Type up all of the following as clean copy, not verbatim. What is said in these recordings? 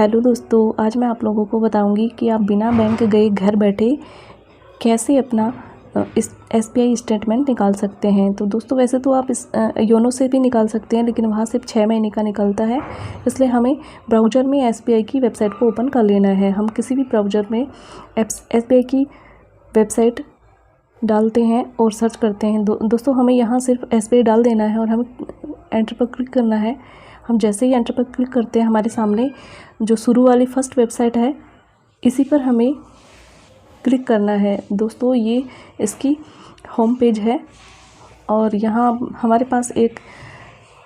Hello दोस्तों, आज मैं आप लोगों को बताऊंगी कि आप बिना बैंक गए घर बैठे कैसे अपना इस SBI स्टेटमेंट निकाल सकते हैं। तो दोस्तों वैसे तो आप इस योनो से भी निकाल सकते हैं, लेकिन वहाँ सिर्फ 6 महीने का निकलता है। इसलिए हमें ब्राउज़र में SBI की वेबसाइट को ओपन कर लेना है। हम किसी भी ब्राउज़र में SBI की वेबसाइट डालते हैं और सर्च करते हैं। दोस्तों हमें यहाँ सिर्फ SBI डाल देना है और हमें एंटर पर क्लिक करना है। हम जैसे ही एंटर पर क्लिक करते हैं, हमारे सामने जो शुरू वाली फर्स्ट वेबसाइट है, इसी पर हमें क्लिक करना है। दोस्तों ये इसकी होम पेज है और यहाँ हमारे पास एक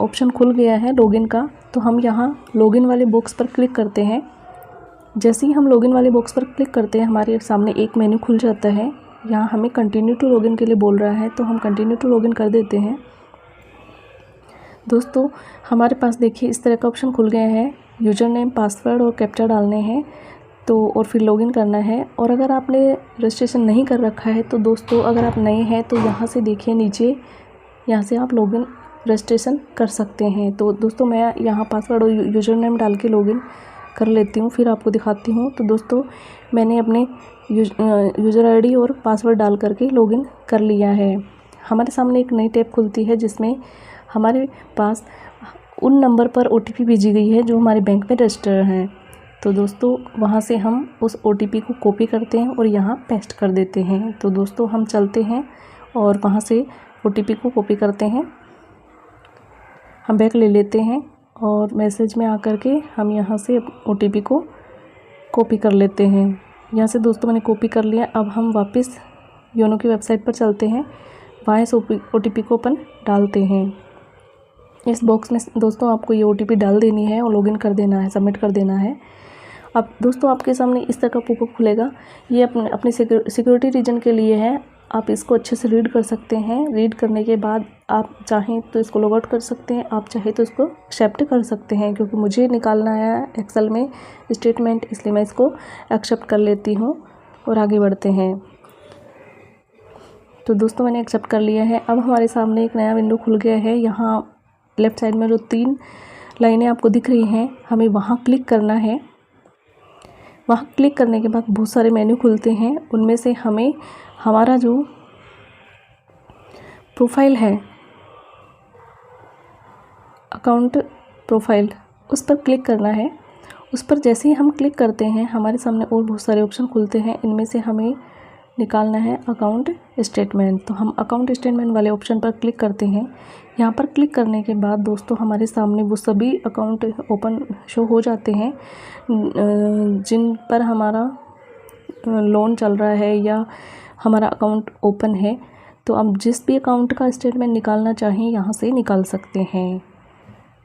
ऑप्शन खुल गया है लॉगिन का। तो हम यहाँ लॉगिन वाले बॉक्स पर क्लिक करते हैं। जैसे ही हम लॉगिन वाले बॉक्स पर क्लिक करते हैं, हमारे सामने एक मेन्यू खुल जाता है। यहाँ हमें कंटिन्यू टू लॉगिन के लिए बोल रहा है, तो हम कंटिन्यू टू लॉगिन कर देते हैं। दोस्तों हमारे पास देखिए इस तरह का ऑप्शन खुल गया है। यूज़र नेम, पासवर्ड और कैप्चा डालने हैं तो और फिर लॉगिन करना है। और अगर आपने रजिस्ट्रेशन नहीं कर रखा है तो दोस्तों अगर आप नए हैं तो यहाँ से देखिए नीचे, यहाँ से आप लॉगिन रजिस्ट्रेशन कर सकते हैं। तो दोस्तों मैं यहाँ पासवर्ड और यूज़र नेम डाल के लॉगिन कर लेती हूँ, फिर आपको दिखाती हूँ। तो दोस्तों मैंने अपने यूज़र ID और पासवर्ड डाल करके लॉगिन कर लिया है। हमारे सामने एक नई टैब खुलती है जिसमें हमारे पास उन नंबर पर OTP भेजी गई है जो हमारे बैंक में रजिस्टर हैं। तो दोस्तों वहाँ से हम उस OTP को कॉपी करते हैं और यहाँ पेस्ट कर देते हैं। तो दोस्तों हम चलते हैं और वहाँ से OTP को कॉपी करते हैं। हम बैक ले लेते हैं और मैसेज में आकर के हम यहाँ से OTP को कॉपी कर लेते हैं। यहाँ से दोस्तों मैंने कॉपी कर लिया। अब हम वापस योनो की वेबसाइट पर चलते हैं, वहाँ इस OTP को अपन डालते हैं। इस बॉक्स में दोस्तों आपको ये OTP डाल देनी है और लॉगिन कर देना है, सबमिट कर देना है। अब दोस्तों आपके सामने इस तरह का पॉपअप खुलेगा। ये अपने सिक्योरिटी रीजन के लिए है। आप इसको अच्छे से रीड कर सकते हैं। रीड करने के बाद आप चाहें तो इसको लॉग आउट कर सकते हैं, आप चाहे तो इसको एक्सेप्ट कर सकते हैं। क्योंकि मुझे निकालना है एक्सेल में स्टेटमेंट, इसलिए मैं इसको एक्सेप्ट कर लेती हूँ और आगे बढ़ते हैं। तो दोस्तों मैंने एक्सेप्ट कर लिया है। अब हमारे सामने एक नया विंडो खुल गया है। यहाँ लेफ़्ट साइड में जो 3 लाइनें आपको दिख रही हैं, हमें वहाँ क्लिक करना है। वहाँ क्लिक करने के बाद बहुत सारे मेन्यू खुलते हैं। उनमें से हमें हमारा जो प्रोफाइल है, अकाउंट प्रोफाइल, उस पर क्लिक करना है। उस पर जैसे ही हम क्लिक करते हैं, हमारे सामने और बहुत सारे ऑप्शन खुलते हैं। इनमें से हमें निकालना है अकाउंट स्टेटमेंट। तो हम अकाउंट स्टेटमेंट वाले ऑप्शन पर क्लिक करते हैं। यहाँ पर क्लिक करने के बाद दोस्तों हमारे सामने वो सभी अकाउंट ओपन शो हो जाते हैं जिन पर हमारा लोन चल रहा है या हमारा अकाउंट ओपन है। तो आप जिस भी अकाउंट का स्टेटमेंट निकालना चाहें यहाँ से निकाल सकते हैं।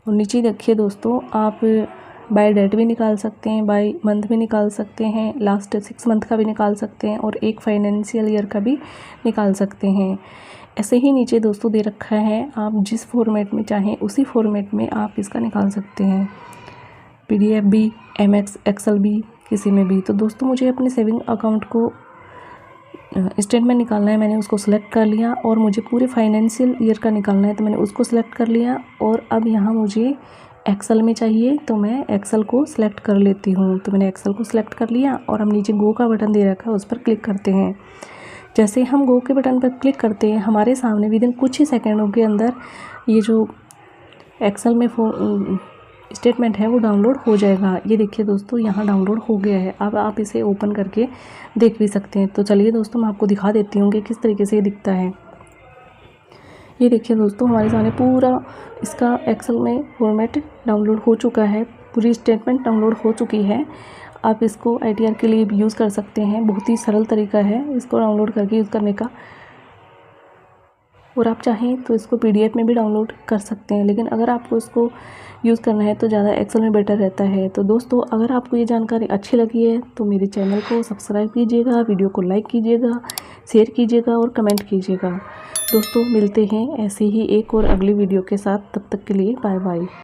और नीचे देखिए दोस्तों, आप बाय डेट भी निकाल सकते हैं, बाय मंथ भी निकाल सकते हैं, लास्ट 6 मंथ का भी निकाल सकते हैं और एक फाइनेंशियल ईयर का भी निकाल सकते हैं। ऐसे ही नीचे दोस्तों दे रखा है, आप जिस फॉर्मेट में चाहें उसी फॉर्मेट में आप इसका निकाल सकते हैं, PDF भी, MX एक्सेल भी, किसी में भी। तो दोस्तों मुझे अपने सेविंग अकाउंट को स्टेटमेंट निकालना है, मैंने उसको सिलेक्ट कर लिया। और मुझे पूरे फाइनेंशियल ईयर का निकालना है, तो मैंने उसको सिलेक्ट कर लिया। और अब यहाँ मुझे एक्सेल में चाहिए, तो मैं एक्सेल को सिलेक्ट कर लेती हूँ। तो मैंने एक्सेल को सिलेक्ट कर लिया और हम नीचे गो का बटन दे रखा है, उस पर क्लिक करते हैं। जैसे हम गो के बटन पर क्लिक करते हैं, हमारे सामने विदिन कुछ ही सेकंडों के अंदर ये जो एक्सेल में स्टेटमेंट है वो डाउनलोड हो जाएगा। ये देखिए दोस्तों यहाँ डाउनलोड हो गया है। अब आप इसे ओपन करके देख भी सकते हैं। तो चलिए दोस्तों मैं आपको दिखा देती हूँ कि किस तरीके से ये दिखता है। ये देखिए दोस्तों हमारे सामने पूरा इसका एक्सेल में फॉर्मेट डाउनलोड हो चुका है, पूरी स्टेटमेंट डाउनलोड हो चुकी है। आप इसको ITR के लिए भी यूज़ कर सकते हैं। बहुत ही सरल तरीका है इसको डाउनलोड करके यूज़ करने का। और आप चाहें तो इसको PDF में भी डाउनलोड कर सकते हैं, लेकिन अगर आपको इसको यूज़ करना है तो ज़्यादा एक्सेल में बेटर रहता है। तो दोस्तों अगर आपको ये जानकारी अच्छी लगी है तो मेरे चैनल को सब्सक्राइब कीजिएगा, वीडियो को लाइक कीजिएगा, शेयर कीजिएगा और कमेंट कीजिएगा। दोस्तों मिलते हैं ऐसे ही एक और अगली वीडियो के साथ। तब तक के लिए बाय बाय।